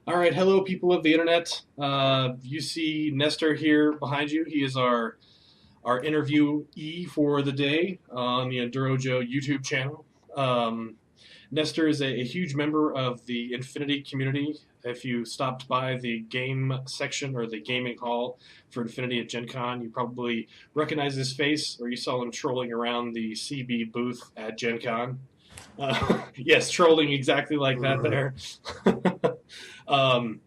All right, hello, people of the internet. You see Nestor here behind you. He is our interviewee for the day on the EnduroJoe YouTube channel. Um, Nestor is a huge member of the Infinity community. If you stopped by the game section or the gaming hall for Infinity at Gen Con, you probably recognize his face, or you saw him trolling around the CB booth at Gen Con. Yes, trolling exactly like that there. um,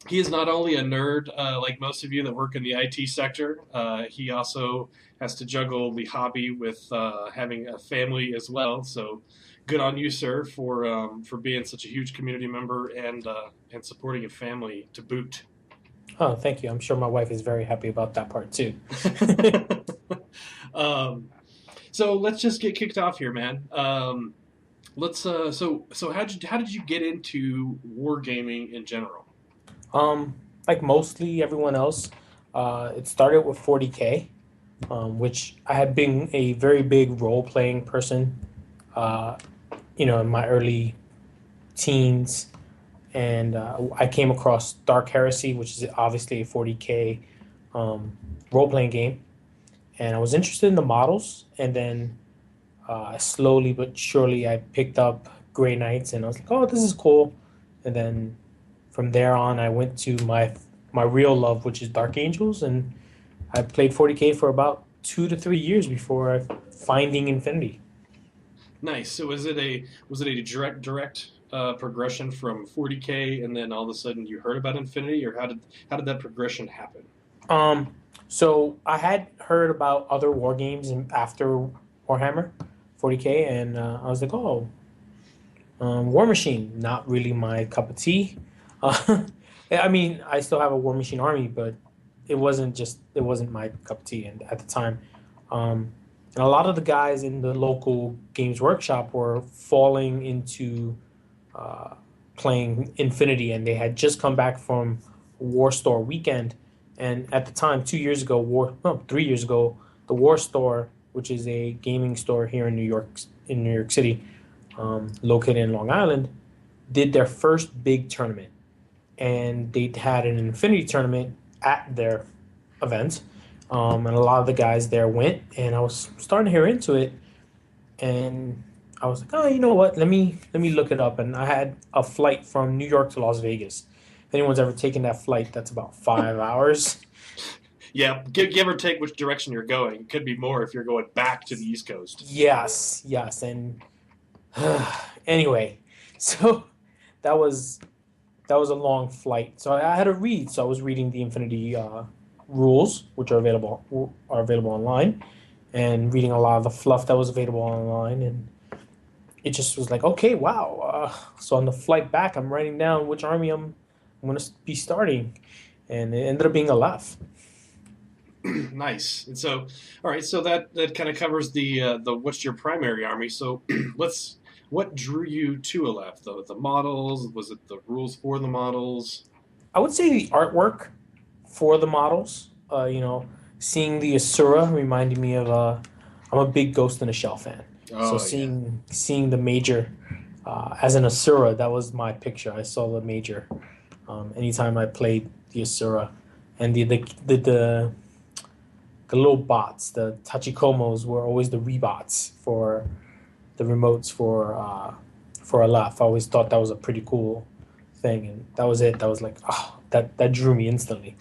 he is not only a nerd like most of you that work in the IT sector, he also has to juggle the hobby with having a family as well. So, good on you, sir, for being such a huge community member and supporting a family to boot. Oh, thank you. I'm sure my wife is very happy about that part too. um, so let's just get kicked off here, man. Let's so how did you get into wargaming in general? Um, like mostly everyone else, it started with 40K, which I had been a very big role playing person, uh, in my early teens, and I came across Dark Heresy, which is obviously a 40K role playing game, and I was interested in the models, and then slowly but surely I picked up Grey Knights, and I was like, oh, this is cool, and then from there on, I went to my real love, which is Dark Angels, and I played 40K for about 2 to 3 years before finding Infinity. Nice. So was it a direct progression from 40K, and then all of a sudden you heard about Infinity, or how did that progression happen? So I had heard about other war games after Warhammer 40K, and I was like, oh, War Machine, not really my cup of tea. Uh, I mean, I still have a War Machine army, but it wasn't my cup of tea. And at the time, um, and a lot of the guys in the local games workshop were falling into uh, playing Infinity, and they had just come back from War Store weekend. And at the time, 2 years ago, 3 years ago, the War Store, which is a gaming store here in New York City, located in Long Island, did their first big tournament, and they had an Infinity tournament at their event, and a lot of the guys there went, and I was starting to hear into it, and I was like, oh, you know what? Let me look it up, and I had a flight from New York to Las Vegas. If anyone's ever taken that flight, that's about 5 hours. Yeah, give or take which direction you're going. It could be more if you're going back to the East Coast. Yes, yes, and anyway, so that was that was a long flight. So I had to read. So I was reading the Infinity rules, which are available online, and reading a lot of the fluff that was available online. And it just was like, okay, wow. So on the flight back, I'm writing down which army I'm going to be starting, and it ended up being a laugh. Nice. And so, all right. So that kind of covers the what's your primary army. So let's what drew you to Aleph? The models? Was it the rules for the models? I would say the artwork for the models. Seeing the Asura reminded me of. I'm a big Ghost in the Shell fan, so Oh yeah. seeing the major as an Asura, that was my picture. I saw the major anytime I played the Asura, and the little bots, the Tachikomos, were always the rebots for the remotes for Alaf. I always thought that was a pretty cool thing, and that was it. That was like, oh, that drew me instantly.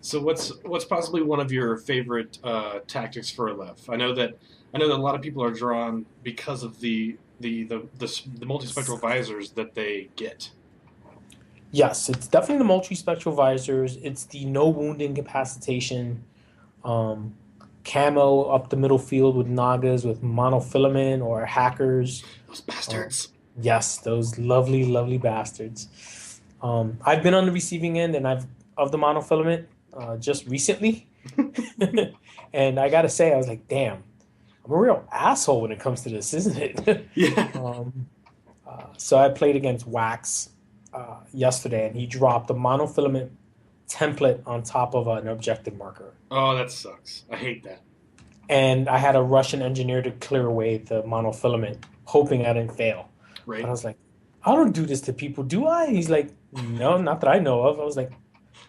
So what's possibly one of your favorite tactics for Aleph? I know that a lot of people are drawn because of the multispectral visors that they get. Yes, it's definitely the multi-spectral visors. It's the no wound incapacitation, um, camo up the middle field with Nagas with monofilament or hackers. Those Um, bastards. yes, those lovely, lovely bastards. I've been on the receiving end, and I've of the monofilament just recently, and I gotta say, I was like, damn, I'm a real asshole when it comes to this, isn't it? Yeah. um, so I played against Wax yesterday, and he dropped a monofilament template on top of an objective marker, Oh, that sucks. I hate that. and I had a Russian engineer to clear away the monofilament, hoping I didn't fail. But I Right. was like, I don't do this to people, do I? He's like, no, not that I know of. I was like,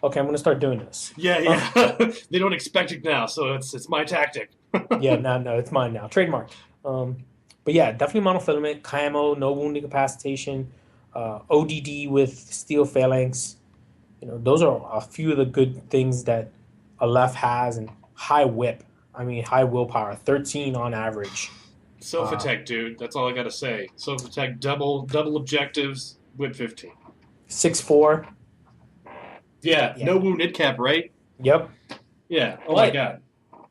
okay, I'm gonna start doing this. Yeah, Uh, yeah. They don't expect it now, so it's my tactic. yeah, no, no, it's mine now, trademarked. But yeah, definitely monofilament, camo, no wound incapacitation, ODD with steel phalanx. Those are a few of the good things that a left has, and high whip. I mean, high willpower, 13 on average. Uh, Sofatech, dude. That's all I gotta say. Sofatech, double objectives, whip 15. 6'4". Yeah, Yeah. no wound cap, right? Yep. Yeah. Oh my But god.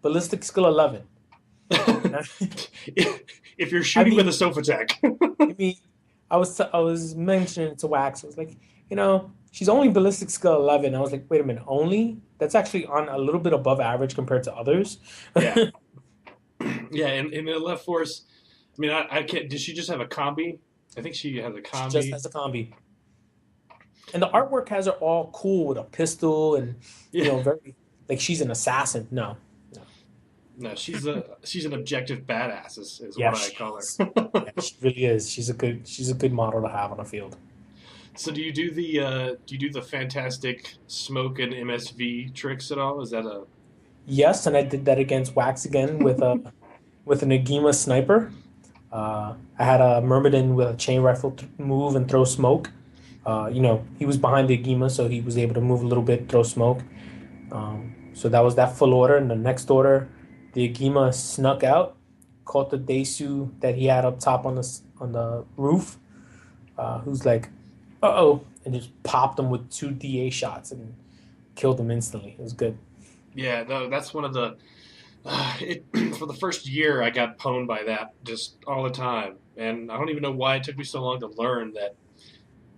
ballistic skill 11. And If you're I shooting with a mean, Sofatech. I mean, I was mentioning it to Wax. I was like, she's only ballistic skill 11. I was like, wait a minute, only? That's actually on a little bit above average compared to others. Yeah. Yeah, and in the left force, I mean, I can't. Did she just have a combi? I think she has a She just combi. has a combi. And the artwork has her all cool with a pistol and, Yeah. very like she's an assassin. No, no. No, she's an objective badass is Yeah, what I she call is. her. Yeah, she really is. She's a good model to have on the field. So do you do the fantastic smoke and MSV tricks at all? Is that a Yes, and I did that against Wax again with an Agima sniper. I had a Myrmidon with a chain rifle move and throw smoke. He was behind the Agima, so he was able to move a little bit, throw smoke. So that was that full order. And the next order, the Agima snuck out, caught the Desu that he had up top on the roof, who's like, uh-oh, and just popped him with two DA shots and killed him instantly. It was good. yeah, no, that's one of the it for the first year I got pwned by that just all the time. And I don't even know why it took me so long to learn that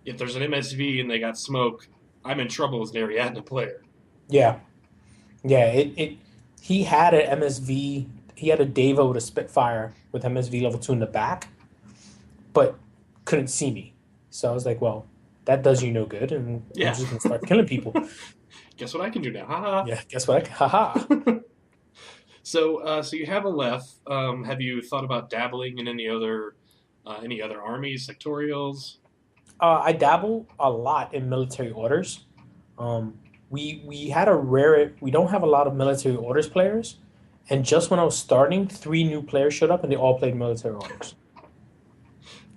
if there's an MSV and they got smoke, I'm in trouble as an Ariadne player. Yeah. Yeah, he had an MSV, he had a Deva with a Spitfire with MSV level 2 in the back, but couldn't see me. So I was like, well, that does you no good, and I'm Yeah. just gonna start killing people. Guess what I can do now? Haha. Yeah, guess what? Haha. So you have a left. Have you thought about dabbling in any other armies, sectorials? I dabble a lot in military orders. Um, we had a rare. We don't have a lot of military orders players, and just when I was starting, three new players showed up, and they all played military orders.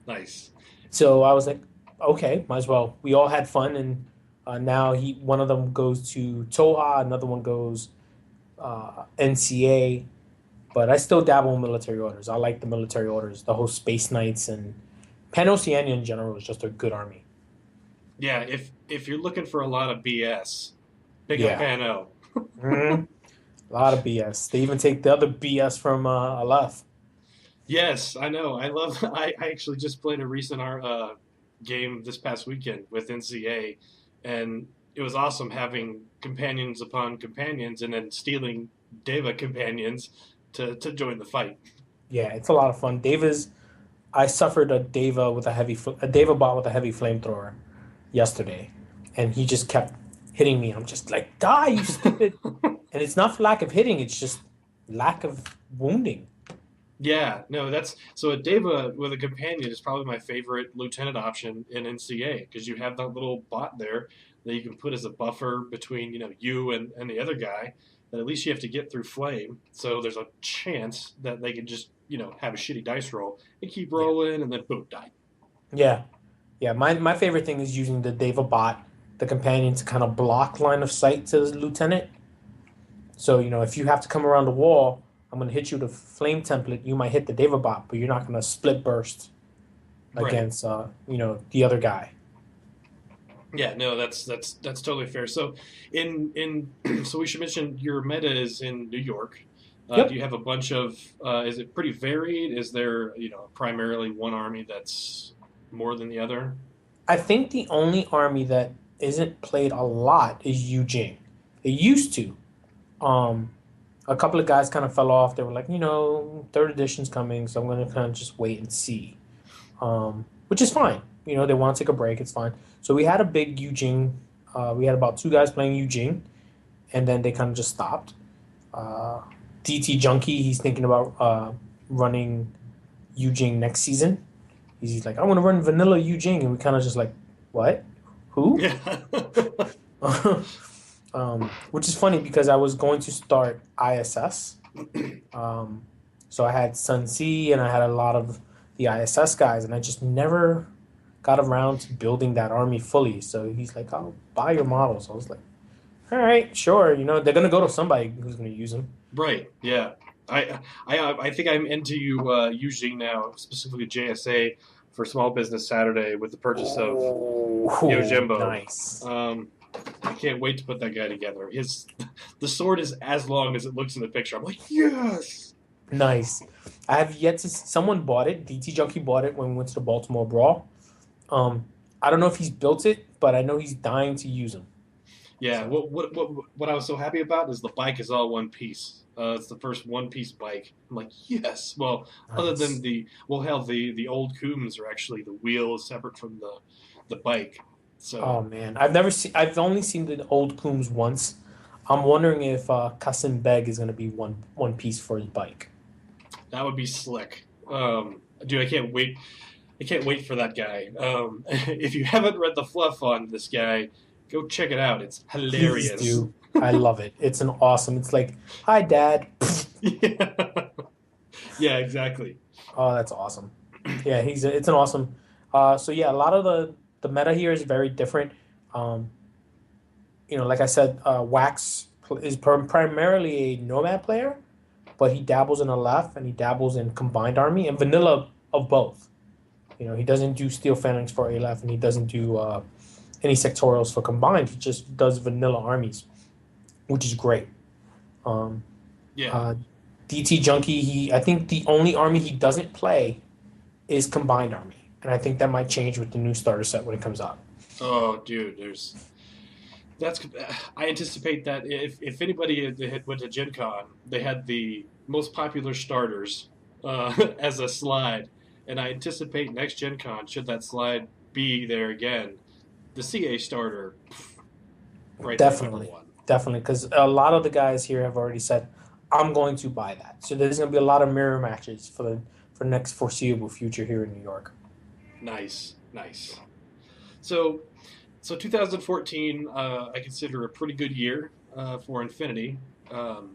Nice. So I was like, okay, might as well. We all had fun, and now one of them goes to Toha, another one goes NCA, but I still dabble in military orders. I like the military orders, the whole Space Knights and Pan Oceania in general is just a good army. Yeah. If you're looking for a lot of BS, pick up Yeah. Pano. Mhm. A lot of BS. They even take the other BS from Aleph. Yes, I know. I love. I actually just played a recent game this past weekend with NCA, and it was awesome having companions upon companions, and then stealing Deva companions to join the fight. Yeah, it's a lot of fun. I suffered a Deva bot with a heavy flamethrower yesterday, and he just kept hitting me. I'm just like, die, you stupid! And it's not for lack of hitting; it's just lack of wounding. Yeah, no, that's so a Deva with a companion is probably my favorite lieutenant option in NCA because you have that little bot there that you can put as a buffer between you and the other guy. That at least you have to get through flame, so there's a chance that they can just have a shitty dice roll and keep Yeah, rolling, and then boom, die. yeah, yeah. My favorite thing is using the Deva bot, the companion, to kind of block line of sight to the lieutenant. So if you have to come around the wall, I'm gonna hit you with a flame template. You might hit the Deva bot, but you're not gonna split burst Right. against the other guy. Yeah, no, that's totally fair. So, in so we should mention your meta is in New York. Do Yep. you have a bunch of? Is it pretty varied? Is there primarily one army that's more than the other? I think the only army that isn't played a lot is Yujing. It used to. Um, a couple of guys kind of fell off. They were like, third edition's coming, so I'm gonna kind of just wait and see. Which is fine. They want to take a break. It's fine. So we had a big Yujing. We had about two guys playing Yujing, and then they kind of just stopped. Uh, DT Junkie, he's thinking about running Yujing next season. He's like, I want to run vanilla Yu Jing, and we kind of just like, what? Who? Yeah. Which is funny because I was going to start ISS. Um, so I had Sun C and I had a lot of the ISS guys, and I just never got around to building that army fully. So he's like, I'll buy your models. I was like, all right, sure. They're gonna go to somebody who's gonna use them. Right. Yeah. I think I'm into you using now, specifically JSA for Small Business Saturday with the purchase of Oh, Yojimbo. nice. Um, I can't wait to put that guy together. The sword is as long as it looks in the picture. I'm like, yes. Nice. I have yet to. Someone bought it. DT Junkie bought it when we went to the Baltimore Brawl. Um, I don't know if he's built it, but I know he's dying to use them. Yeah. So What I was so happy about is the bike is all one piece. It's the first one piece bike. I'm like, yes. Well, other than nice. hell, the old Coombs are actually the wheel is separate from the bike. Oh So man, I've never seen. I've only seen the old Coombs once. I'm wondering if Kasim Beg is going to be one piece for his bike. that would be slick. Dude, I can't wait. I can't wait for that guy. If you haven't read the fluff on this guy, go check it out. It's Please hilarious. do. I love it. It's an awesome. It's like, hi, Dad. Yeah, yeah, exactly. Oh, that's awesome. Yeah, it's an awesome. So yeah, a lot of the meta here is very different. Um, like I said, is primarily a nomad player, but he dabbles in a left and he dabbles in combined army and vanilla of both. He doesn't do steel phalanx for a left and he doesn't do any sectorials for combined. He just does vanilla armies, which is great. Um, Yeah. uh, DT Junkie, I think the only army he doesn't play is combined army, and I think that might change with the new starter set when it comes out. Oh, dude, there's that's. I anticipate that if anybody had went to Gen Con, they had the most popular starters as a slide, and I anticipate next Gen Con, should that slide be there again, the CA starter, right there, number Definitely, one. definitely, because a lot of the guys here have already said, "I'm going to buy that." So there's going to be a lot of mirror matches for the next foreseeable future here in New York. Nice, nice. So, so 2014, I consider a pretty good year for Infinity. Um,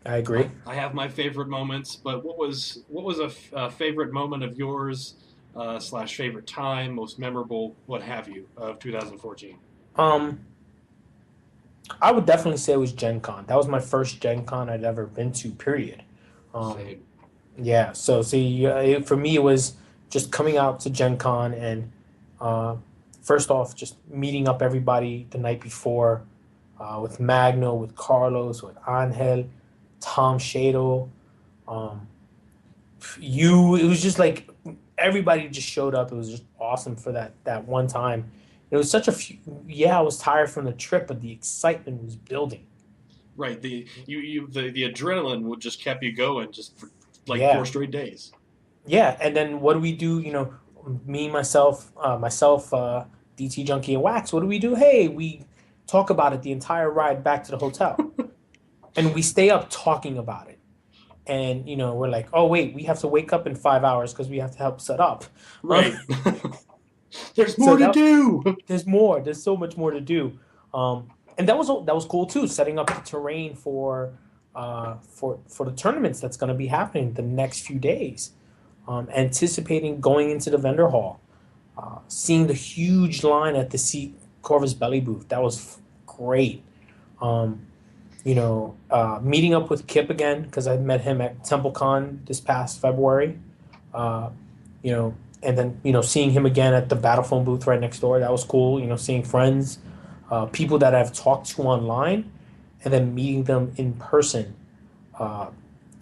I agree. I have my favorite moments, but what was a favorite moment of yours slash favorite time, most memorable, what have you, of 2014? Um, I would definitely say it was Gen Con. That was my first Gen Con I'd ever been to. Period. Um, Same. Yeah, so see, for me, it was just coming out to Gen Con and uh, first off, just meeting up everybody the night before with Magno, with Carlos, with Angel, Tom Shadle, um, it was just like everybody just showed up. It was just awesome for that one time. It was such a few, yeah, I was tired from the trip, but the excitement was building. Right. The adrenaline would just kept you going just for like four Yeah, straight days. yeah, and then what do we do? Me, DT Junkie, and Wax. What do we do? Hey, we talk about it the entire ride back to the hotel, and we stay up talking about it. And we're like, oh wait, we have to wake up in 5 hours because we have to help set up. Um, Right. There's so more to do. there's more. There's so much more to do. And that was cool too, setting up the terrain for the tournaments that's going to be happening the next few days. Anticipating going into the vendor hall, seeing the huge line at the seat Corvus Belly booth. That was great. Um, Meeting up with Kip again because I met him at TempleCon this past February. Uh, and then seeing him again at the Battlefront booth right next door. That was cool. Seeing friends, people that I've talked to online, and then meeting them in person uh,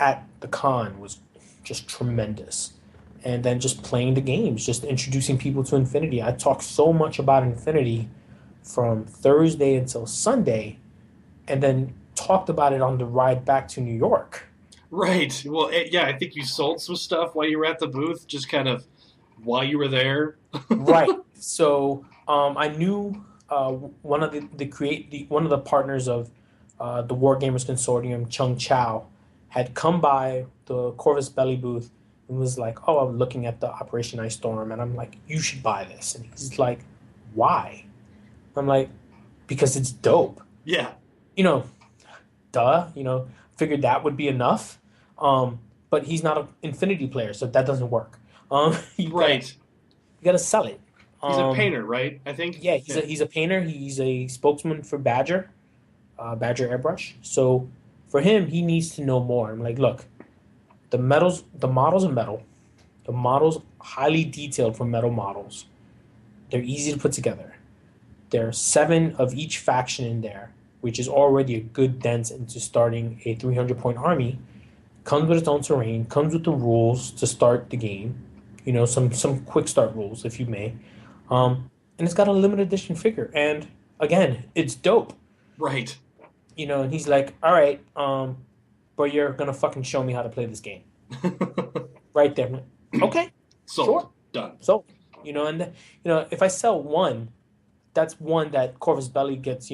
at the con was just tremendous. And then just playing the games, just introducing people to Infinity. I talked so much about Infinity from Thursday until Sunday, and then talked about it on the ride back to New York. Right. Well, yeah, I think you sold some stuff while you were at the booth, just kind of while you were there. Right. So I knew one of one of the partners of the War Gamers Consortium, Chung Chow, had come by the Corvus Belly booth and was like, "Oh, I'm looking at the Operation Ice Storm," and I'm like, "You should buy this." And he's like, "Why?" I'm like, "Because it's dope." Yeah. You know, duh. Figured that would be enough. But he's not an Infinity player, so that doesn't work. You gotta Right. you gotta sell it. He's a Um, painter, right? I think. yeah, he's a Yeah. he's a painter. He's a spokesman for Badger, Badger Airbrush. So for him, he needs to know more. I'm like, look, the models are metal. The models highly detailed for metal models. They're easy to put together. There are 7 of each faction in there, which is already a good dent into starting a 300-point army. Comes with its own terrain. Comes with the rules to start the game. Some quick start rules, if you may. And it's got a limited edition figure. And again, it's dope. Right. And he's like, all right, but you're gonna fucking show me how to play this game right there. I'm like, okay, Sold. sure. Done. So, if I sell one, that's one that Corvus Belli gets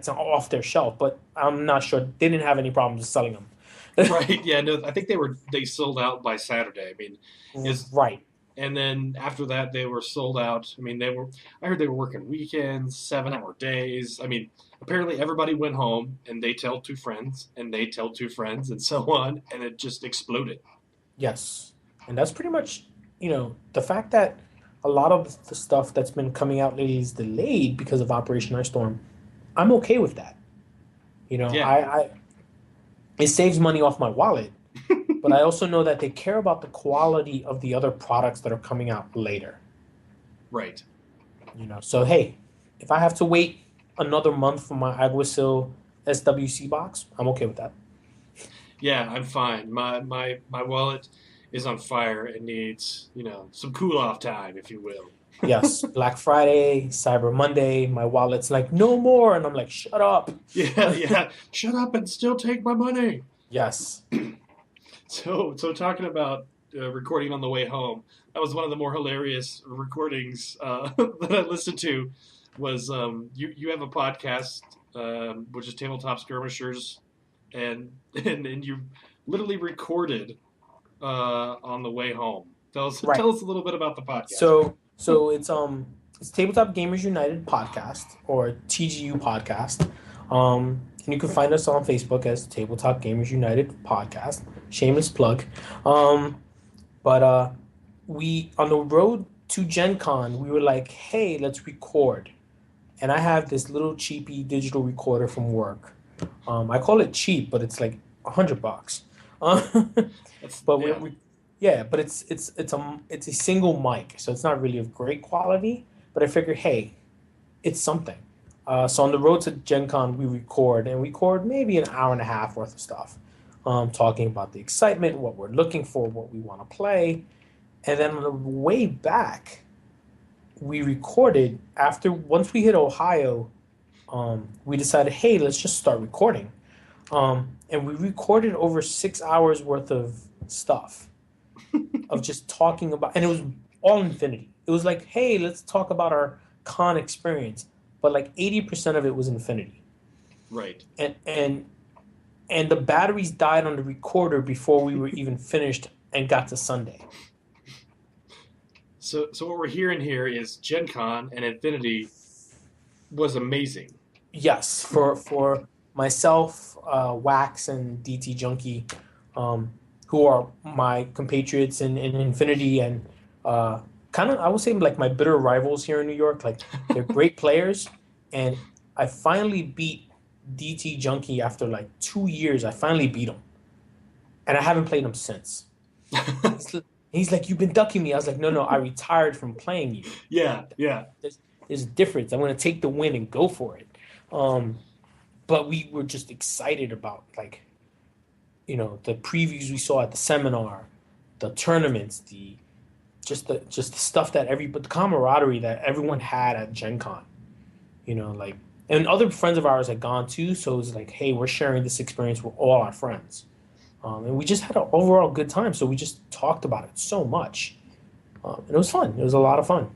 off their shelf. But I'm not sure they didn't have any problems selling them. Right. Yeah. No. I think they sold out by Saturday. I mean, is Right. and then after that they were sold out. I mean, they were. I heard they were working weekends, 7-hour days. I mean, apparently everybody went home and they tell 2 friends and they tell 2 friends and so on, and it just exploded. Yes, and that's pretty much the fact that a lot of the stuff that's been coming out lately is delayed because of Operation Ice Storm. I'm okay with that. Yeah. I it saves money off my wallet, but I also know that they care about the quality of the other products that are coming out later. Right. So hey, if I have to wait another month for my Aguasil SWC box, I'm okay with that. Yeah. I'm fine. My wallet is on fire and needs some cool off time, if you will. Yes, Black Friday, Cyber Monday, my wallet's like no more, and I'm like, shut up. Yeah. Yeah. Shut up and still take my money. Yes. So talking about recording on the way home, that was one of the more hilarious recordings that I listened to. Was you have a podcast which is Tabletop Skirmishers, and you literally recorded on the way home. Tell us Right. tell us a little bit about the podcast. So it's Tabletop Gamers United podcast or TGU podcast. And you can find us on Facebook as Tabletop Gamers United podcast. Shameless plug. But we on the road to Gen Con, we were like, hey, let's record. And I have this little cheapy digital recorder from work. I call it cheap, but it's like $100. That's But yeah. yeah, but it's a single mic, so it's not really of great quality. But I figured, hey, it's something. So on the road to Gen Con, we record maybe an hour and a half worth of stuff, talking about the excitement, what we're looking for, what we want to play, and then on the way back, we recorded after once we hit Ohio. We decided, hey, let's just start recording, and we recorded over 6 hours worth of stuff of just talking about, and it was all Infinity. It was like, hey, let's talk about our con experience, but like 80% of it was Infinity, Right. and the batteries died on the recorder before we were even finished and got to Sunday. So what we're hearing here is Gen Con and Infinity was amazing. Yes, for myself, Wax, and DT Junkie, who are my compatriots in Infinity, and kind of I would say like my bitter rivals here in New York. Like they're great players, and I finally beat DT Junkie after like 2 years. I finally beat him, and I haven't played him since. He's, he's like, "You've been ducking me." I was like, "No, I retired from playing you. Yeah. Yeah. There's a difference. I'm going to take the win and go for it." Um, but we were just excited about like the previews we saw at the seminar, the tournaments, the stuff that but the camaraderie that everyone had at Gen Con. Like, and other friends of ours had gone too, so it was like, hey, we're sharing this experience with all our friends, and we just had an overall good time. So we just talked about it so much, and it was fun. It was a lot of fun.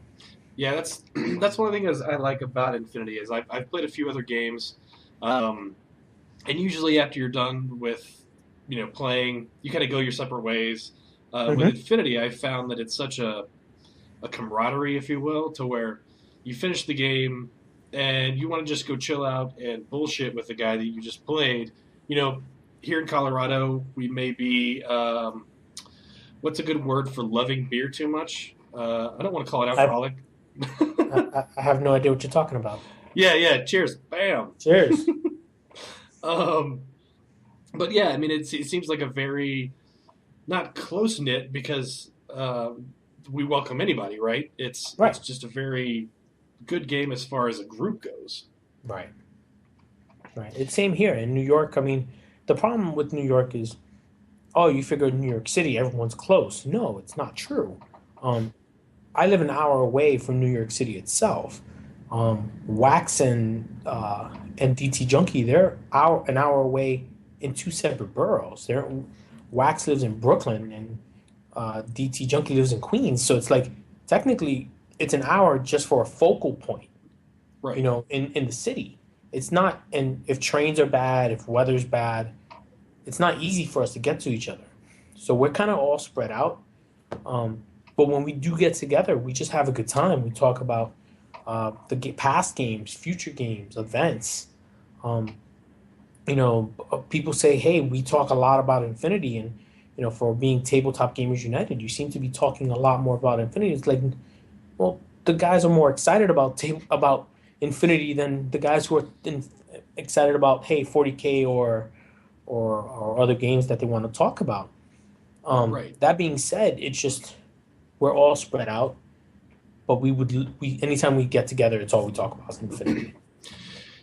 Yeah, that's one of the things I like about Infinity is I've played a few other games, and usually after you're done with playing, you kind of go your separate ways. With Hmm. Infinity, I found that it's such a camaraderie, if you will, to where you finish the game and you want to just go chill out and bullshit with the guy that you just played. You know, here in Colorado, we may be what's a good word for loving beer too much? I don't want to call it I, alcoholic. I have no idea what you're talking about. Yeah, yeah. Cheers. Bam. Cheers. um, but yeah, I mean, it seems like a very not close knit because we welcome anybody, right? It's Right. just a very good game as far as a group goes. Right. Right. It's same here in New York. I mean, the problem with New York is, oh, you figure New York City, everyone's close. No, it's not true. Um, I live an hour away from New York City itself. Wax and DT Junkie, they're an hour away in two separate boroughs. Wax lives in Brooklyn and DT Junkie lives in Queens. So it's like technically it's an hour just for a focal point, Right. in the city. It's not, and if trains are bad, if weather's bad, it's not easy for us to get to each other. So we're kind of all spread out. Um, but when we do get together, we just have a good time. We talk about past games, future games, events. Um, People say, "Hey, we talk a lot about Infinity," and for being Tabletop Gamers United, you seem to be talking a lot more about Infinity. It's like, well, the guys are more excited about Infinity than the guys who are excited about, hey, 40K or other games that they want to talk about. Right. That being said, it's just we're all spread out, but we anytime we get together, it's all we talk about is Infinity.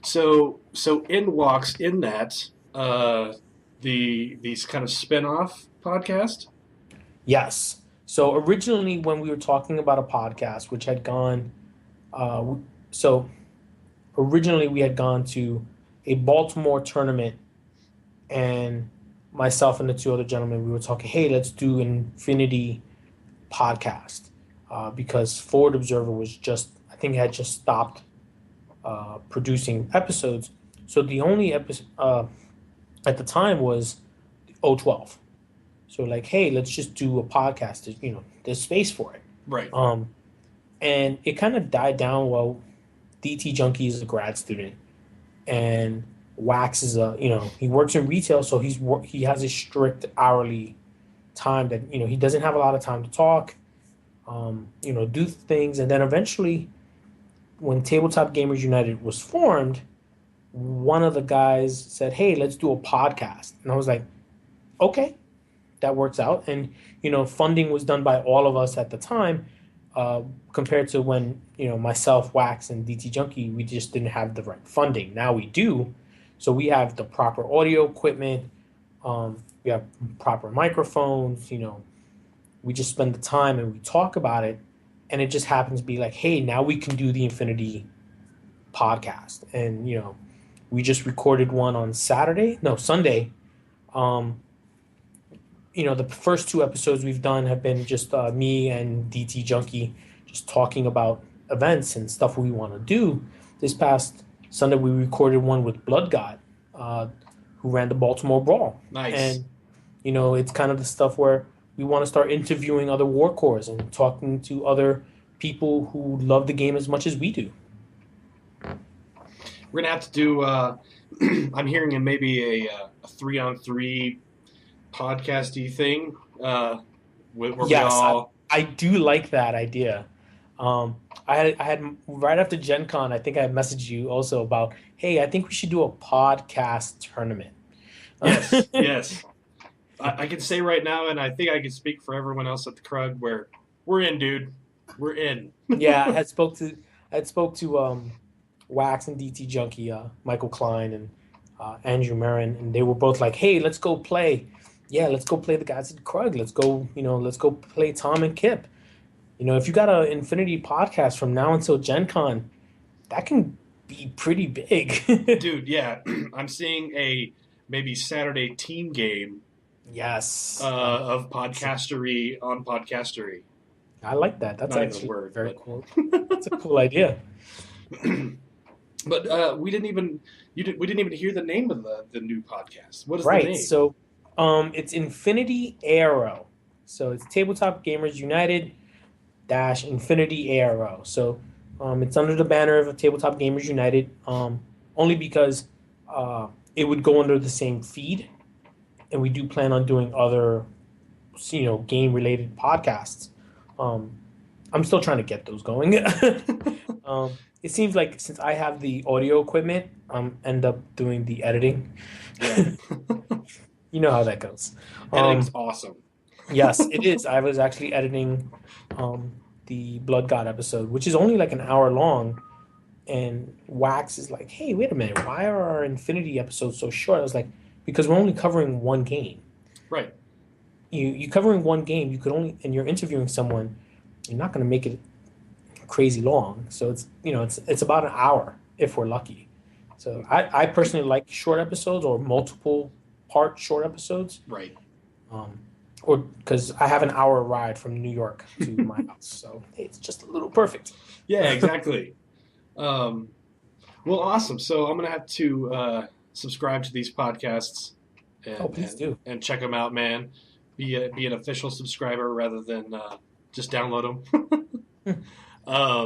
So in walks in that these kind of spin-off podcast. Yes. So originally, when we were talking about a podcast, which had gone, uh, so originally we had gone to a Baltimore tournament, and myself and the two other gentlemen, we were talking, hey, let's do an Infinity podcast, because Forward Observer was I think, had just stopped producing episodes. So the only episode at the time was O12. So like, hey, let's just do a podcast. There's space for it. Right. And it kind of died down. Well, DT Junkie is a grad student, and Wax is he works in retail, so he has a strict hourly time that he doesn't have a lot of time to talk, do things, and then eventually, when Tabletop Gamers United was formed, one of the guys said, "Hey, let's do a podcast," and I was like, "Okay, that works out." And funding was done by all of us at the time, compared to when myself, Wax, and DT Junkie, we just didn't have the right funding. Now we do, so we have the proper audio equipment. We have proper microphones. We just spend the time and we talk about it, and it just happens to be like, hey, now we can do the Infinity podcast, and we just recorded one on Sunday. The first two episodes we've done have been just me and DT Junkie just talking about events and stuff we want to do. This past Sunday, we recorded one with Blood God, who ran the Baltimore Brawl. Nice. And, it's kind of the stuff where we want to start interviewing other war cores and talking to other people who love the game as much as we do. We're going to have to do, I'm hearing maybe a 3-on-3 podcasty thing. Where Yes, we all... I do like that idea. I had right after Gen Con, I think I messaged you also about, hey, I think we should do a podcast tournament. Yes, yes. I can say right now, and I think I can speak for everyone else at the Krug, where we're in, dude. We're in. Yeah, I had spoke to Wax and DT Junkie, Michael Klein and Andrew Marin, and they were both like, hey, let's go play. Yeah, let's go play the guys at the Krug. Let's go play Tom and Kip. If you got an Infinity podcast from now until Gen Con, that can be pretty big. Dude, yeah. I'm seeing a maybe Saturday team game. Yes. Of podcastery on podcastery. I like that. That's Not actually even a word, very but... cool. That's a cool idea. But we didn't even hear the name of the new podcast. What is Right. the name? So It's Infinity Arrow. So it's Tabletop Gamers United dash Infinity Arrow. So it's under the banner of Tabletop Gamers United. Only because it would go under the same feed, and we do plan on doing other, game related podcasts. Um, I'm still trying to get those going. It seems like since I have the audio equipment, end up doing the editing. Yeah. You know how that goes. Editing's awesome. Yes, it is. I was actually editing the Blood God episode, which is only like an hour long. And Wax is like, hey, wait a minute. Why are our Infinity episodes so short? I was like, because we're only covering one game. Right. You covering one game, you could only, and you're interviewing someone, you're not going to make it crazy long. So it's about an hour if we're lucky. So I personally like short episodes or multiple part short episodes. Right. Or because I have an hour ride from New York to my house, so it's just a little perfect. Yeah, exactly. Well, awesome. So I'm gonna have to subscribe to these podcasts and, Please do. and check them out, man. Be an official subscriber rather than just download them.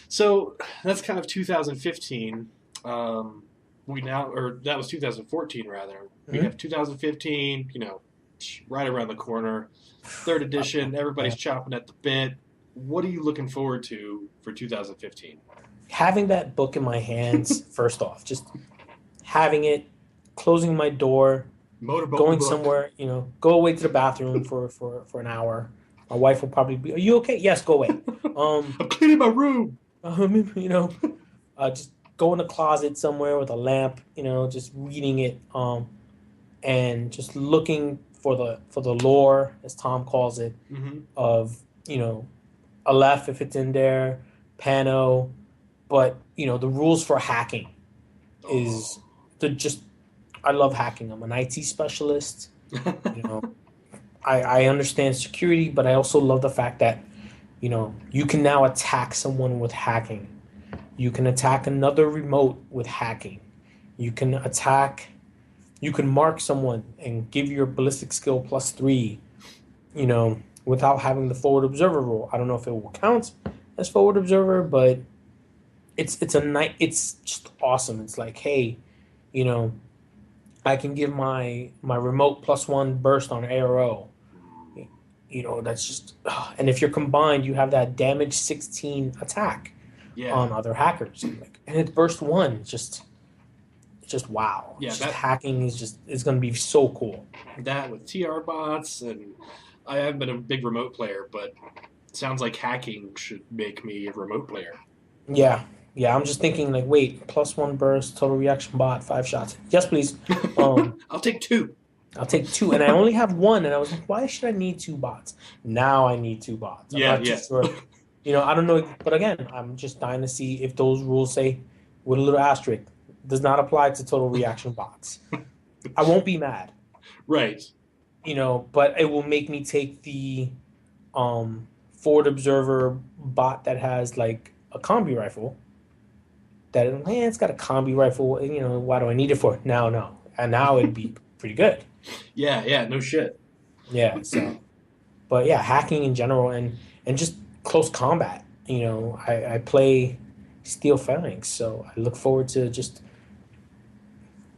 So that's kind of 2015. That was 2014 rather. We have 2015. Right around the corner. Third edition. Everybody's chomping at the bit. What are you looking forward to for 2015? Having that book in my hands, first off, just having it, closing my door, going somewhere, go away to the bathroom for an hour. My wife will probably be, are you okay? Yes, go away. I'm cleaning my room. Just go in the closet somewhere with a lamp, just reading it, and just looking for the lore, as Tom calls it, of, Aleph if it's in there, Pano, but the rules for hacking is I love hacking. I'm an IT specialist. I understand security, but I also love the fact that you can now attack someone with hacking. You can attack another remote with hacking. You can mark someone and give your ballistic skill +3, without having the forward observer rule. I don't know if it will count as forward observer, but it's just awesome. It's like, hey, I can give my remote +1 burst on ARO. That's just, and if you're combined, you have that damage 16 attack on other hackers. And it's burst 1, just wow. Yeah, hacking is going to be so cool. That with TR bots, and I haven't been a big remote player, but it sounds like hacking should make me a remote player. Yeah, I'm just thinking like, wait, +1 burst, total reaction bot, 5 shots. Yes, please. I'll take 2. And I only have 1, and I was like, why should I need 2 bots? Now I need 2 bots. I'm not too sure. I don't know, but again, I'm just dying to see if those rules say, with a little asterisk, does not apply to total reaction bots. I won't be mad. Right. But it will make me take the forward observer bot that has like a combi rifle. It's got a combi rifle. Why do I need it for? Now, no. And now it'd be pretty good. Yeah, no shit. Yeah, so. But yeah, hacking in general and just close combat. I play Steel Phalanx, so I look forward to just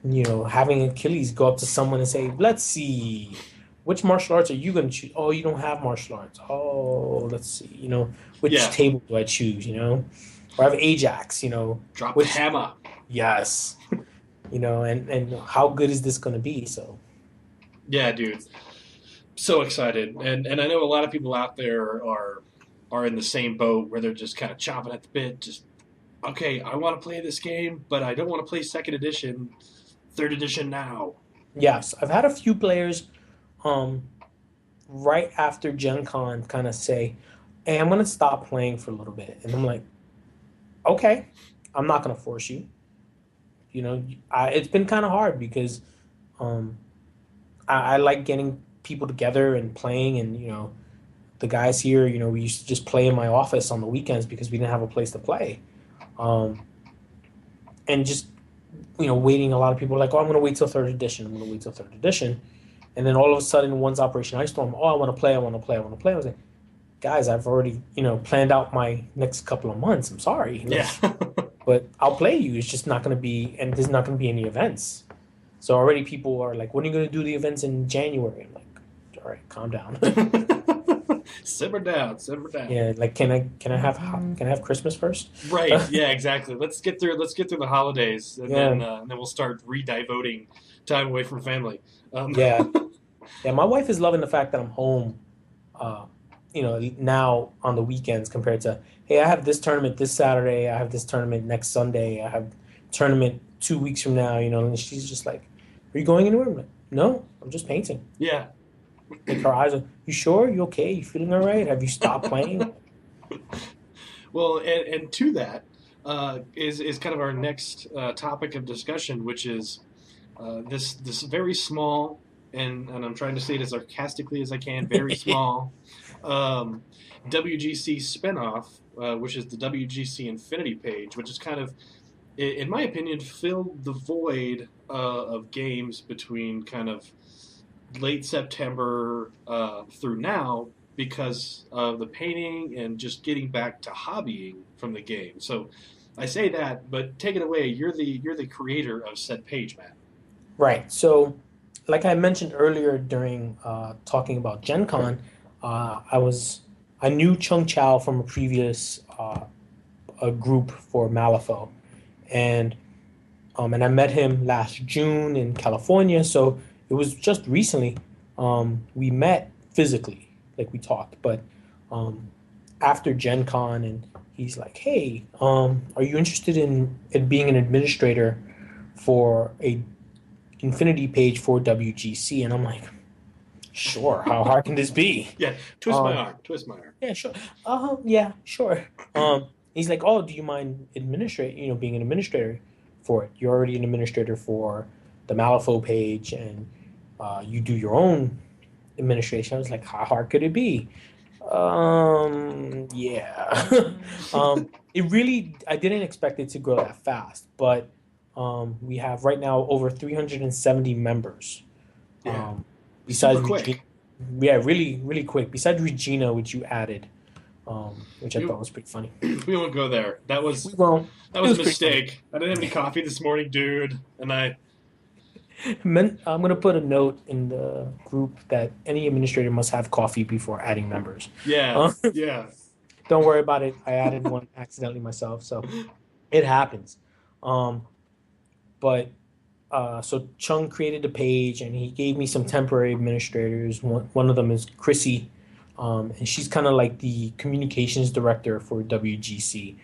having Achilles go up to someone and say, let's see, which martial arts are you going to choose? Oh, you don't have martial arts. Oh, let's see, which table do I choose, or I have Ajax, Drop the hammer. Yes. And how good is this going to be? So. Yeah, dude. So excited. And I know a lot of people out there are in the same boat where they're just kind of chomping at the bit. Just, okay, I want to play this game, but I don't want to play 2nd edition, 3rd edition now. Yes, I've had a few players right after Gen Con kind of say, hey, I'm going to stop playing for a little bit. And I'm like, okay, I'm not going to force you. It's been kind of hard because I like getting people together and playing, and the guys here, we used to just play in my office on the weekends because we didn't have a place to play, and just waiting. A lot of people are like, oh, I'm going to wait till 3rd edition. And then all of a sudden, one's Operation Ice Storm. Oh, I want to play. I want to play. I want to play. I was like, guys, I've already planned out my next couple of months. I'm sorry, Yeah. but I'll play you. It's just not going to be, and there's not going to be any events. So already people are like, when are you going to do the events in January? I'm like, all right, calm down. Simmer down, simmer down. Yeah, like can I have Christmas first? Right. Yeah, exactly. Let's get through the holidays, Yeah, and then we'll start re-devoting time away from family. yeah, yeah. My wife is loving the fact that I'm home, uh, now on the weekends compared to, hey, I have this tournament this Saturday, I have this tournament next Sunday, I have tournament 2 weeks from now, and she's just like, are you going anywhere? I'm like, no, I'm just painting. Yeah. Like her eyes are, you sure? You okay? You feeling all right? Have you stopped playing? Well, and to that is kind of our next topic of discussion, which is this very small, and I'm trying to say it as sarcastically as I can, very small um, WGC spinoff, which is the WGC Infinity page, which is kind of, in my opinion, filled the void of games between kind of late September through now because of the painting and just getting back to hobbying from the game. So I say that, but take it away. You're the creator of said page, Matt. Right. So, like I mentioned earlier during talking about Gen Con, I knew Chung Chao from a previous a group for Malifaux, and and I met him last June in California. So it was just recently we met physically, like we talked. But um, after Gen Con, and he's like, "Hey, are you interested in being an administrator for a Infinity page for WGC?" And I'm like, "Sure. How hard can this be?" Yeah, twist my Um, arm, twist my arm. yeah, sure. Yeah, sure. He's like, "Oh, do you mind administrate? Being an administrator for it? You're already an administrator for the Malifaux page, and you do your own administration." I was like, "How hard could it be?" Yeah. It really, I didn't expect it to grow that fast, but we have right now over 370 members. Yeah, Um, super besides Regina, quick. yeah, really, really quick. Besides Regina, which you added, which I We thought was pretty funny. we won't go there. That We was won't. that It was a was pretty funny. mistake. I didn't have any coffee this morning, dude, and I I'm gonna put a note in the group that any administrator must have coffee before adding members. yeah Uh, yeah. don't worry about it. I added one accidentally myself, so it happens. Um, but so Chung created a page and he gave me some temporary administrators. One of them is Chrissy, and she's kind of like the communications director for WGC,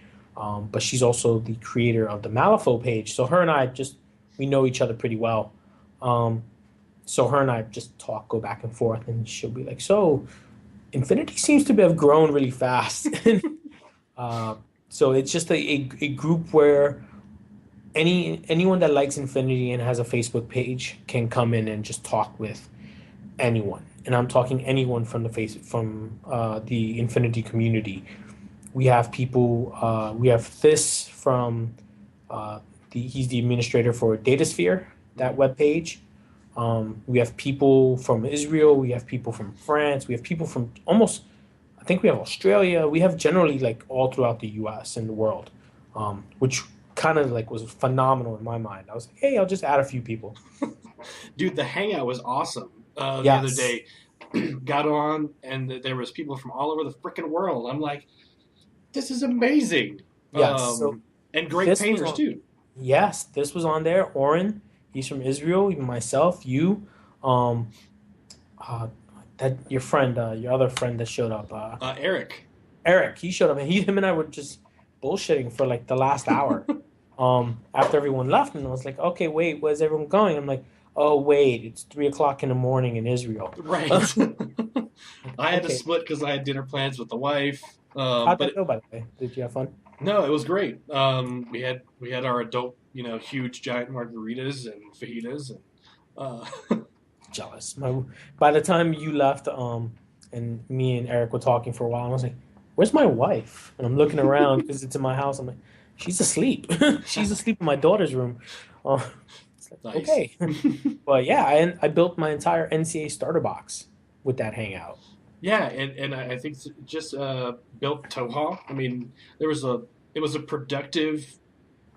but she's also the creator of the Malifaux page. So her and I just we know each other pretty well. Um, so her and I just talk, go back and forth, and she'll be like, "So Infinity seems to have grown really fast." uh, so it's just a group where anyone that likes Infinity and has a Facebook page can come in and just talk with anyone. And I'm talking anyone from the Infinity community. We have people. We have this from he's the administrator for DataSphere, that web page. We have people from Israel. We have people from France. We have people from almost. I think we have Australia. We have generally like all throughout the U.S. and the world, which kind of like was phenomenal in my mind. I was like, hey, I'll just add a few people. Dude, the hangout was awesome. The other Yes, day, got on and there was people from all over the freaking world. I'm like, this is amazing. yes. So And great this was painters on. too. Yes, this was on there. Oren, he's from Israel. Even myself, you, um, uh, that your friend, your other friend that showed up, Eric. Eric. He showed up, and him and I were just bullshitting for like the last hour. After everyone left, and I was like, okay, wait, where's everyone going? I'm like, oh wait, it's 3 o'clock in the morning in Israel. Right. I had to Okay, split because I had dinner plans with the wife. how'd that But go, by the way? Did you have fun? no, it was great. We had our adult, huge giant margaritas and fajitas, and Jealous. By the time you left, and me and Eric were talking for a while, and I was like, "Where's my wife?" And I'm looking around because it's in my house. I'm like, "She's asleep. She's asleep in my daughter's room." Uh, It's like, Nice. okay. But yeah, I built my entire NCAA starter box with that hangout. Yeah, and I think just built Toha. I mean, there was a it was a productive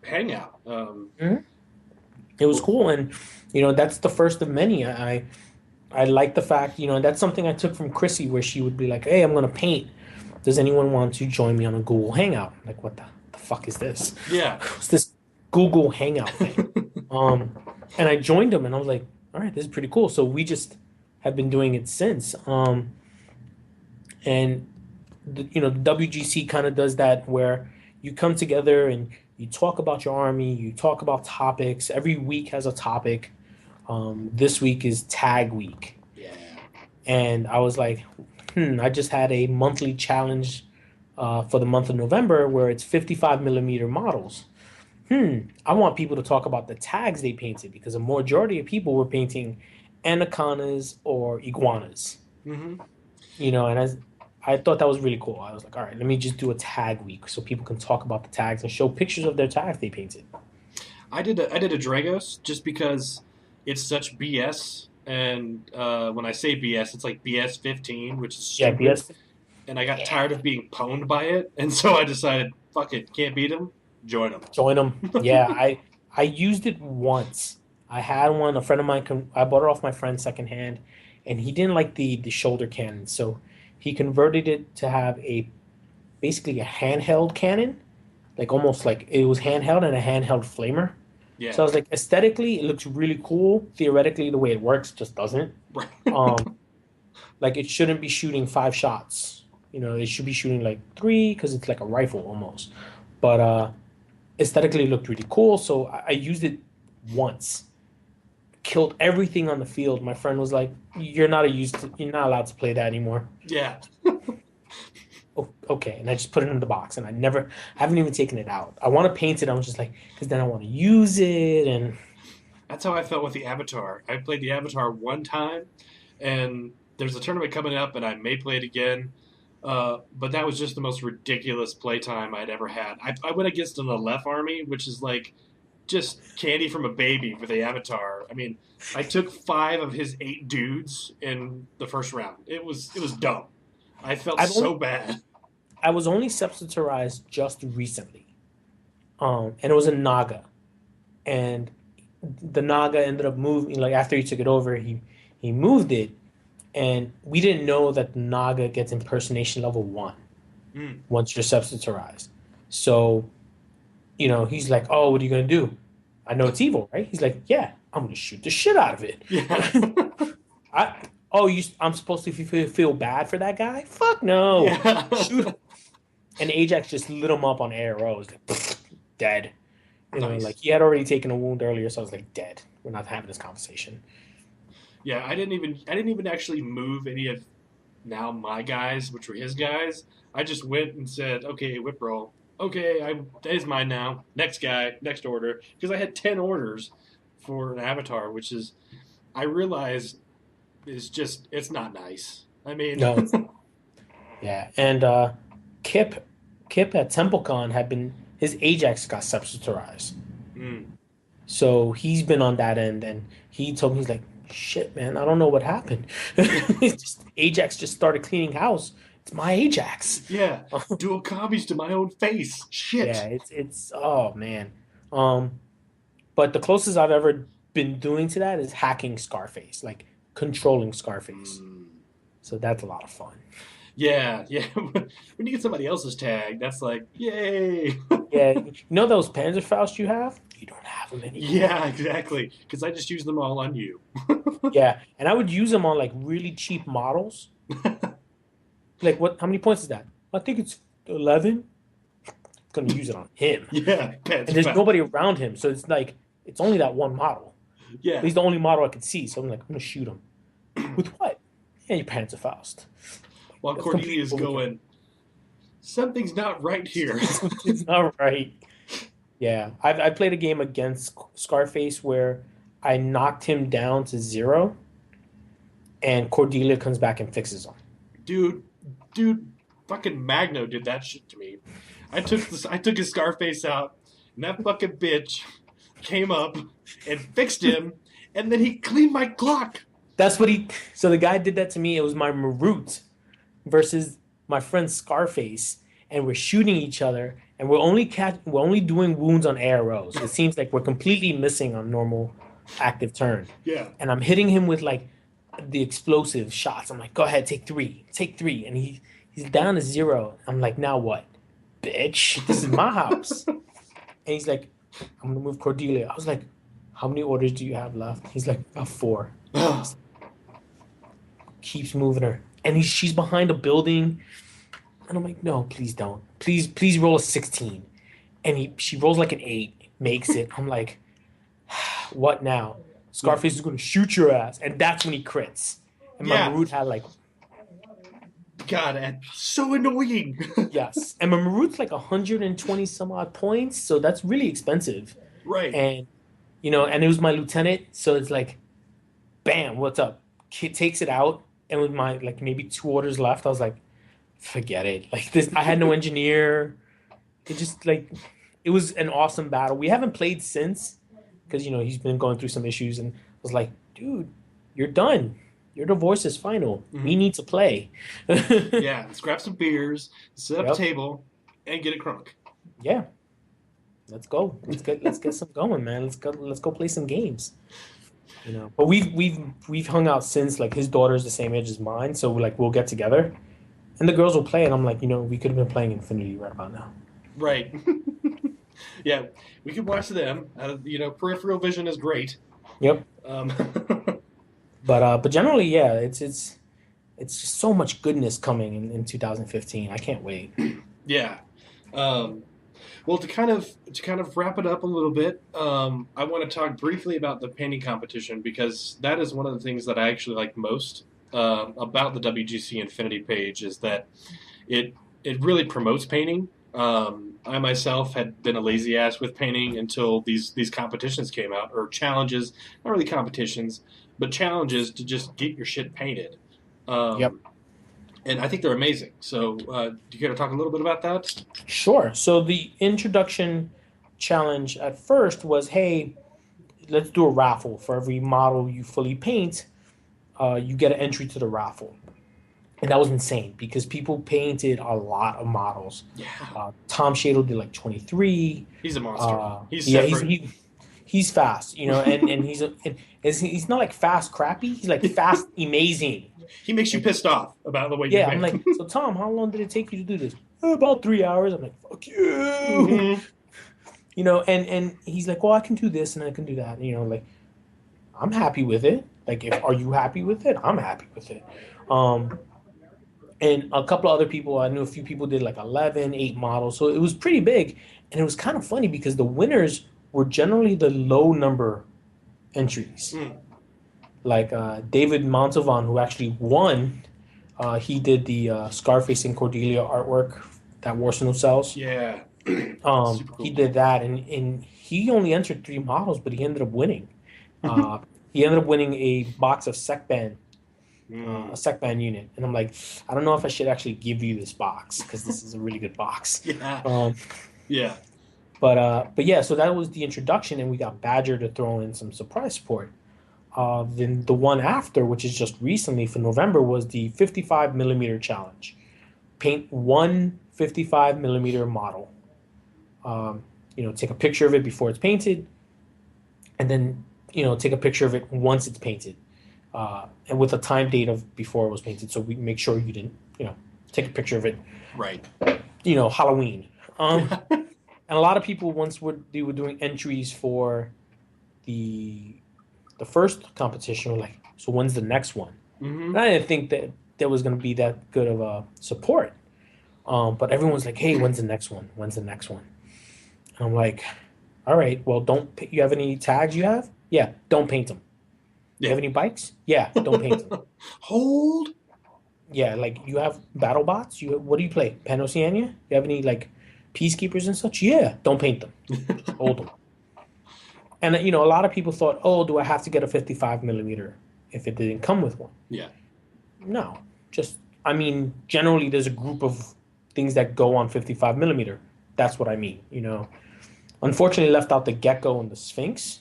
hangout. Mhm. It was cool, and that's the first of many. I like the fact, and that's something I took from Chrissy, where she would be like, "Hey, I'm gonna paint. Does anyone want to join me on a Google Hangout?" I'm like, what the fuck is this? Yeah. What's this Google Hangout thing? Um, and I joined them, and I was like, all right, this is pretty cool. So we just have been doing it since. And the WGC kind of does that where you come together and you talk about your army, you talk about topics. Every week has a topic. This week is tag week. Yeah. And I was like, I just had a monthly challenge for the month of November where it's 55 millimeter models. I want people to talk about the tags they painted because a majority of people were painting anacondas or iguanas. Hmm. And I thought that was really cool. I was like, all right, let me just do a tag week so people can talk about the tags and show pictures of their tags they painted. I did a Dragos just because it's such BS, and when I say BS, it's like BS 15, which is Yeah, stupid. BS. And I got Yeah. tired of being pwned by it, and so I decided, fuck it, can't beat him, join him. Join them. Yeah, I used it once. I had one. A friend of mine. I bought it off my friend secondhand, and he didn't like the shoulder cannon, so he converted it to have a basically a handheld cannon, like almost like it was handheld and a handheld flamer. So I Yeah, was like, aesthetically, it looks really cool. Theoretically, the way it works just doesn't. right. Um, like it shouldn't be shooting 5 shots. It should be shooting like three because it's like a rifle almost. But aesthetically, it looked really cool. So I used it once. Killed everything on the field. My friend was like, You're not allowed to play that anymore." Yeah, Oh, okay, and I just put it in the box, and I haven't even taken it out. I want to paint it. I was just like, because then I want to use it, and that's how I felt with the Avatar. I played the Avatar one time, and there's a tournament coming up, and I may play it again. But that was just the most ridiculous playtime I'd ever had. I went against an Aleph army, which is like just candy from a baby for the Avatar. I mean, I took 5 of his 8 dudes in the first round. It was dumb. I felt I've so only bad. I was only substiturized just recently, and it was a Naga, and the Naga ended up moving. Like after he took it over, he moved it, and we didn't know that the Naga gets impersonation level 1 Mm. once you're substiturized. So he's like, "Oh, what are you gonna do? I know it's evil, right?" He's like, "Yeah, I'm gonna shoot the shit out of it." Yeah, I'm supposed to feel bad for that guy? Fuck no. yeah, Shoot him. And Ajax just lit him up on arrows, like, dead. Like nice. he had already taken a wound earlier, so I was like, dead. We're not having this conversation. Yeah, I didn't even actually move any of now my guys, which were his guys. I just went and said, okay, whip roll. Okay, that is mine now. Next guy, next order, because I had 10 orders for an avatar, which is I realized is just it's not nice. I mean, No, it's not. Yeah. And Kip Kip at TempleCon had been his Ajax got substiturized. mm, So he's been on that end, and he told me he's like, "Shit, man, I don't know what happened. Ajax just started cleaning house. It's my Ajax." yeah, dual copies to my own face. Yeah, Shit. it's oh man. Um, but the closest I've ever been doing to that is hacking Scarface, like controlling Scarface. Mm. So that's a lot of fun. Yeah, yeah. When you get somebody else's tag, that's like, yay. Yeah, those Panzerfaust you have? You don't have them anymore. Yeah, exactly. Because I just use them all on you. Yeah, and I would use them on like really cheap models. Like what? How many points is that? I think it's 11. Gonna use it on him, Yeah, and pets there's foul. nobody around him, so it's like it's only that one model. Yeah. He's the only model I could see, so I'm like, I'm gonna shoot him with what? Yeah, your Panzerfaust. While That's completely Cordelia's overkill. going, something's not right here. It's not right. Yeah, I played a game against Scarface where I knocked him down to 0, and Cordelia comes back and fixes him. dude, dude, fucking Magno did that shit to me. I took his Scarface out, and that fucking bitch came up and fixed him, and then he cleaned my clock. That's what he. So the guy did that to me. It was my Marut versus my friend Scarface, and we're shooting each other, and we're only doing wounds on AROs. It seems like we're completely missing on normal active turn. Yeah. And I'm hitting him with like the explosive shots. I'm like, go ahead, take three, and he's down to 0. I'm like, now what, bitch? This is my house. And he's like, I'm gonna move Cordelia. I was like, how many orders do you have left? He's like, about 4. Keeps moving her, and she's behind a building, and I'm like, no, please don't, please roll a 16, and she rolls like an 8, makes it. I'm like, what now? Scarface is gonna shoot your ass, and that's when he crits. And my Marut had like, God, that's so annoying. yes, and my Marut's like 120 some odd points, so that's really expensive, Right? And and it was my lieutenant, so it's like, bam, what's up? Kid takes it out. And with my like maybe 2 orders left, I was like, forget it. Like this, I had no engineer. It just like it was an awesome battle. We haven't played since because he's been going through some issues, and I was like, dude, you're done. Your divorce is final. Mm-hmm. We need to play. Yeah, let's grab some beers, set up a table, and get it crunk. Yeah, let's go. Let's get some going, man. Let's go play some games. But we've hung out since. Like his daughter's the same age as mine, so like we'll get together, and the girls will play, and I'm like, we could have been playing Infinity right about now. Right. Yeah, we could watch them. Peripheral vision is great. Yep. But generally, yeah, it's just so much goodness coming in 2015. I can't wait. Yeah. Well, to kind of wrap it up a little bit, I want to talk briefly about the painting competition because that is one of the things that I actually like most about the WGC Infinity page is that it really promotes painting. I myself had been a lazy ass with painting until these competitions came out, or challenges, not really competitions, but challenges to just get your shit painted. Yep. And I think they're amazing. So do you care to talk a little bit about that? Sure. So the introduction challenge at first was, hey, let's do a raffle. For every model you fully paint, you get an entry to the raffle. And that was insane because people painted a lot of models. Yeah. Tom Shadle did like 23. He's a monster. He's fast, and he's not like fast crappy. He's like fast amazing. He makes you pissed off about the way you paint. Yeah, I'm like, so Tom, how long did it take you to do this? About 3 hours. I'm like, fuck you. Mm-hmm. And he's like, well, I can do this and I can do that. Like, I'm happy with it. Like, are you happy with it? I'm happy with it. And a couple of other people, I knew a few people did like 11, 8 models. So it was pretty big. And it was kind of funny because the winners were generally the low number entries. Like David Montalvan, who actually won, he did the Scarface and Cordelia artwork that Warsenal sells. Yeah. Cool. He did that, and he only entered 3 models, but he ended up winning. He ended up winning a box of SecBand, a SecBand unit. And I'm like, I don't know if I should actually give you this box because this is a really good box. Yeah. Yeah. But yeah, so that was the introduction, and we got Badger to throw in some surprise support. Then the one after, which is just recently for November, was the 55 millimeter challenge. Paint one 55 millimeter model. Take a picture of it before it's painted, and then take a picture of it once it's painted, and with a time date of before it was painted, so we make sure you didn't take a picture of it. Right. Halloween. And a lot of people they were doing entries for the first competition were like, so when's the next one? Mm-hmm. And I didn't think that there was going to be that good of a support. But everyone's like, hey, when's the next one? When's the next one? And I'm like, all right, well, you have any tags you have? Yeah, don't paint them. You have any bikes? Yeah, don't paint them. Hold. Yeah, like you have battle bots? What do you play? Pan Oceania? You have any like peacekeepers and such? Yeah, don't paint them. Hold them. And a lot of people thought, oh, do I have to get a 55 millimeter if it didn't come with one? Yeah. No, generally there's a group of things that go on 55 millimeter. That's what I mean, Unfortunately, left out the gecko and the sphinx,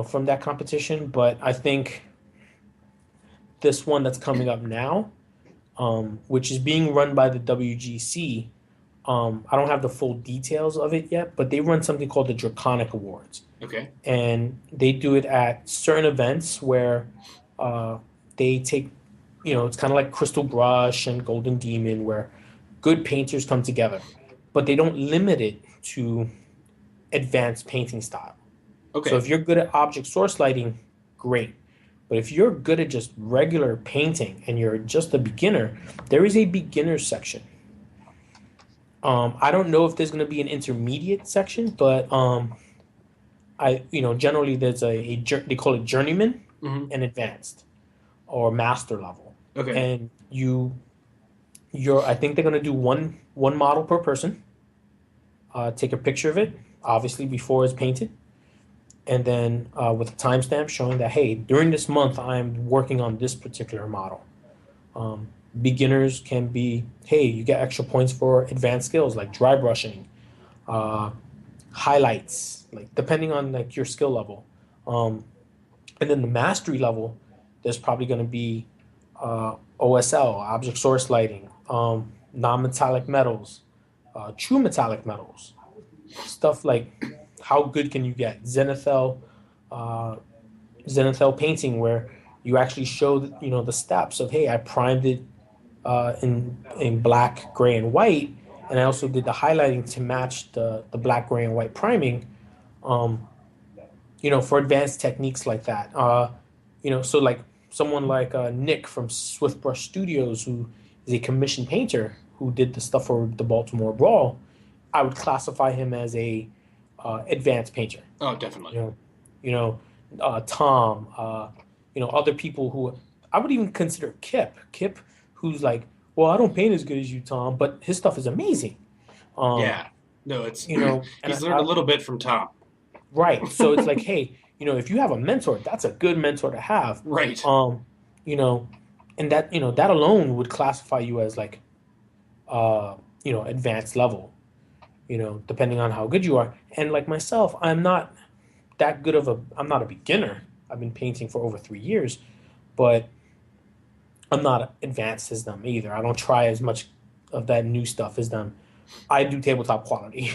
from that competition. But I think this one that's coming up now, which is being run by the WGC. I don't have the full details of it yet, but they run something called the Draconic Awards. Okay. And they do it at certain events where uh, they take, it's kind of like Crystal Brush and Golden Demon, where good painters come together, but they don't limit it to advanced painting style. So Okay. if you're good at object source lighting, great. But if you're good at just regular painting and you're just a beginner, there is a beginner section. I don't know if there's going to be an intermediate section, but generally there's they call it journeyman Hmm. and advanced or master level, Okay. and I think they're going to do one model per person. Take a picture of it, obviously before it's painted, and then with a timestamp showing that, hey, during this month I'm working on this particular model. Um, Beginners can be, hey, you get extra points for advanced skills like dry brushing, uh, highlights, like depending on like your skill level. Um, and then the mastery level, there's probably going to be OSL, object source lighting, non-metallic metals, true metallic metals, stuff like how good can you get Zenithal, uh, Zenithal painting where you actually show the steps of, hey, I primed it in black, gray, and white, and I also did the highlighting to match the black, gray, and white priming. Um, for advanced techniques like that. So like someone like Nick from Swift Brush Studios, who is a commissioned painter who did the stuff for the Baltimore Brawl, I would classify him as a advanced painter. Oh, You definitely. know, you know, Tom, other people who I would even consider Kip, who's like, well, I don't paint as good as you, Tom, but his stuff is amazing. Um, Yeah. No, it's and he's learned a little bit from Tom. right. So it's like, hey, if you have a mentor, that's a good mentor to have. Right. Um, you know, and that alone would classify you as like advanced level, depending on how good you are. And like myself, I'm not a beginner. I've been painting for over 3 years, but I'm not advanced as them either. I don't try as much of that new stuff as them. I do tabletop quality.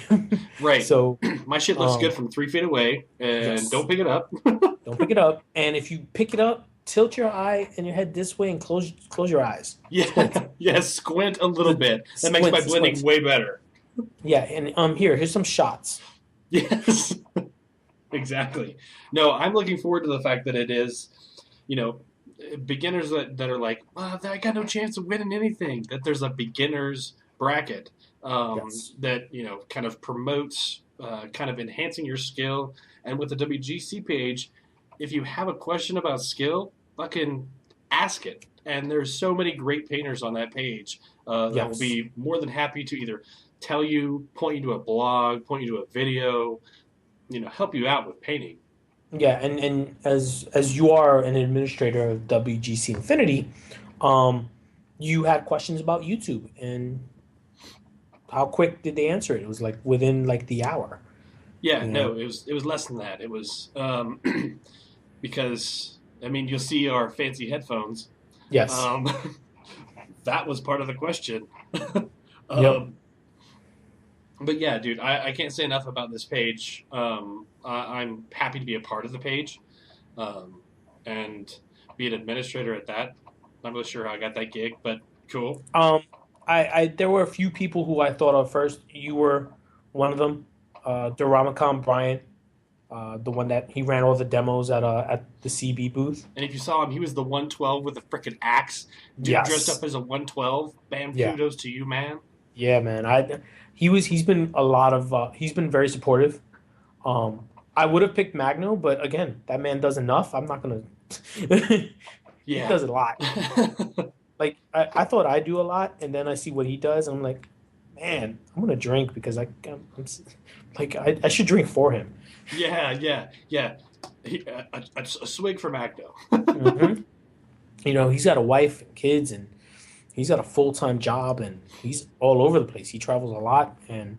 Right. So, My shit looks good um, from 3 feet away, and yes, don't pick it up. don't pick it up. And if you pick it up, tilt your eye and your head this way and close your eyes. Squint. Yeah. Yeah. Squint a little bit. That makes my blending Squint. way better. Yeah, and here's some shots. Yes. Exactly. No, I'm looking forward to the fact that it is, you know, beginners that are like, I got no chance of winning anything. That there's a beginners bracket Yes. that kind of promotes kind of enhancing your skill. And with the WGC page, if you have a question about skill, fucking ask it. And there's so many great painters on that page that will Yes. be more than happy to either tell you, point you to a blog, point you to a video, help you out with painting. Yeah, and as you are an administrator of WGC Infinity, um, you had questions about YouTube and how quick did they answer it? It was like within like the hour, Yeah, you know. no, it was less than that. It was because I mean you'll see our fancy headphones. Yes. Um, that was part of the question. Yep. um, but yeah, dude, I can't say enough about this page. I'm happy to be a part of the page um, and be an administrator at that. I'm not really sure how I got that gig, but cool. Um, I there were a few people who I thought of first. You were one of them. Duramakon Bryant, the one that he ran all the demos at the CB booth. And if you saw him, he was the 112 with the freaking axe. Dude dressed up Yes. as a 112. Bam, Yeah. kudos to you, man. Yeah, man. He's been very supportive. I would have picked Magno, but again, that man does enough. I'm not gonna. He Yeah. does a lot. Like I thought I do a lot, and then I see what he does, and I'm like, man, I'm gonna drink because like I should drink for him. Yeah, yeah, yeah. A swig for Magno. Hmm. He's got a wife and kids, and he's got a full-time job, and he's all over the place. He travels a lot, and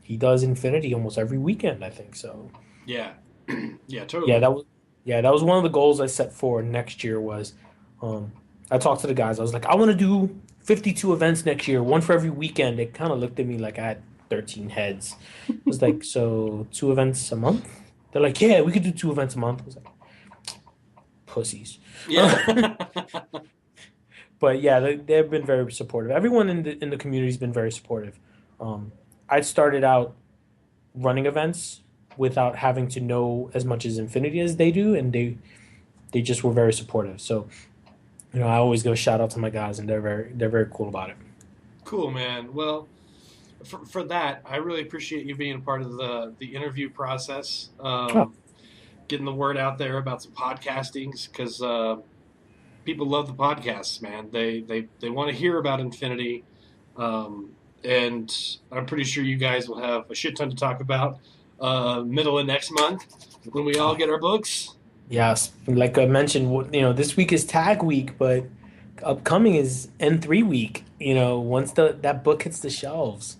he does Infinity almost every weekend, I think. So Yeah, yeah, yeah, totally. that was one of the goals I set for next year was um, I talked to the guys. I was like, I want to do 52 events next year, one for every weekend. They kind of looked at me like I had 13 heads. I was like, so 2 events a month? They're like, yeah, we could do 2 events a month. I was like, pussies. Yeah. But yeah, they've been very supportive. Everyone in the community has been very supportive. Um, I started out running events without having to know as much as Infinity as they do, and they just were very supportive. So I always give a shout out to my guys, and they're very cool about it. Cool, man. Well, for that, I really appreciate you being a part of the interview process, Oh, getting the word out there about some podcastings because people love the podcasts, man. They want to hear about Infinity, um, and I'm pretty sure you guys will have a shit ton to talk about middle of next month when we all oh, get our books. yes, like I mentioned, this week is tag week, but upcoming is N3 week. Once that book hits the shelves,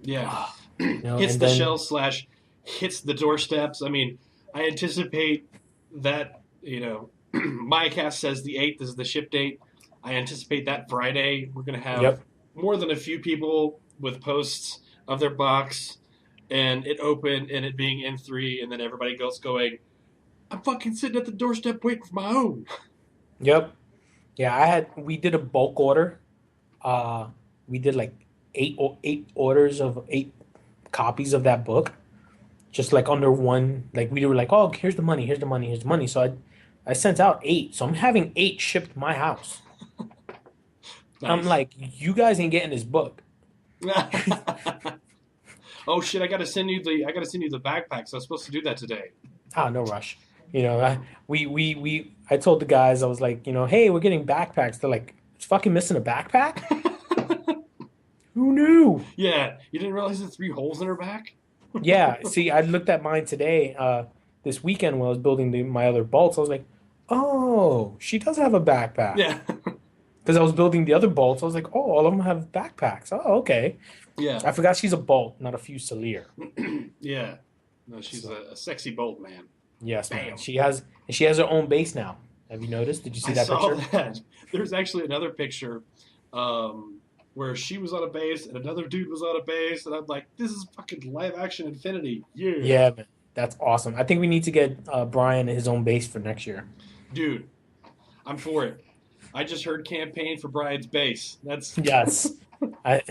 Yeah, hits and the then shelves slash hits the doorsteps. I mean, I anticipate that my cast says the 8th is the ship date. I anticipate that Friday we're going to have yep, more than a few people with posts of their box and it open and it being N3, and then everybody else going, I'm fucking sitting at the doorstep waiting for my own. yep, yeah. We did a bulk order. Uh, we did like eight orders of 8 copies of that book, just like under one. Like we were like, oh, here's the money, here's the money, here's the money. So I sent out 8. So I'm having 8 shipped to my house. I'm Nice. like, you guys ain't getting this book. Oh shit! I gotta send you the backpack. So I was supposed to do that today. Ah, no rush. I told the guys, I was like, hey, we're getting backpacks. They're like, it's fucking missing a backpack? Who knew? Yeah, you didn't realize the 3 holes in her back? Yeah, see, I looked at mine today, this weekend when I was building my other bolts. I was like, oh, she does have a backpack. Yeah, Because I was building the other bolts. I was like, oh, all of them have backpacks. Oh, okay. yeah, I forgot she's a bolt, not a fusilier. yeah. No, she's So, a sexy bolt, man. yes, man. Bam. She has her own base now. Have you noticed? Did you see I that saw picture? that. There's actually another picture where she was on a base and another dude was on a base, and I'm like, this is fucking live action Infinity. Yeah, Yeah, man. That's awesome. I think we need to get Brian his own base for next year. dude, I'm for it. I just heard campaign for Brian's base. That's Yes.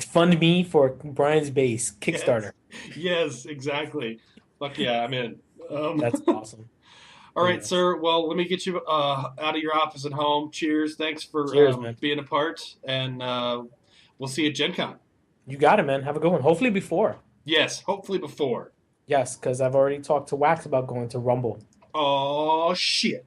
Fund me for Brian's base yes, Kickstarter. yes, exactly. Fuck yeah, I'm in. Um, That's awesome. all But right, yes. sir. Well, let me get you out of your office and home. Cheers. Thanks for Cheers, man. being a part, and we'll see you at Gen Con. You got it, man. Have a good one. Hopefully before. Yes, hopefully before. Yes, because I've already talked to Wax about going to Rumble. Oh shit!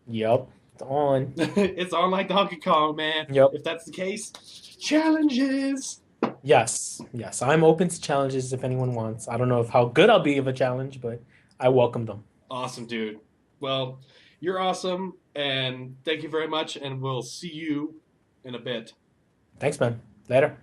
Yep. It's on. It's on like Donkey Kong, man. Yep. If that's the case, challenges. Yes. Yes. I'm open to challenges if anyone wants. I don't know if how good I'll be of a challenge, but I welcome them. Awesome, dude. Well, you're awesome, and thank you very much. And we'll see you in a bit. Thanks, man. Later.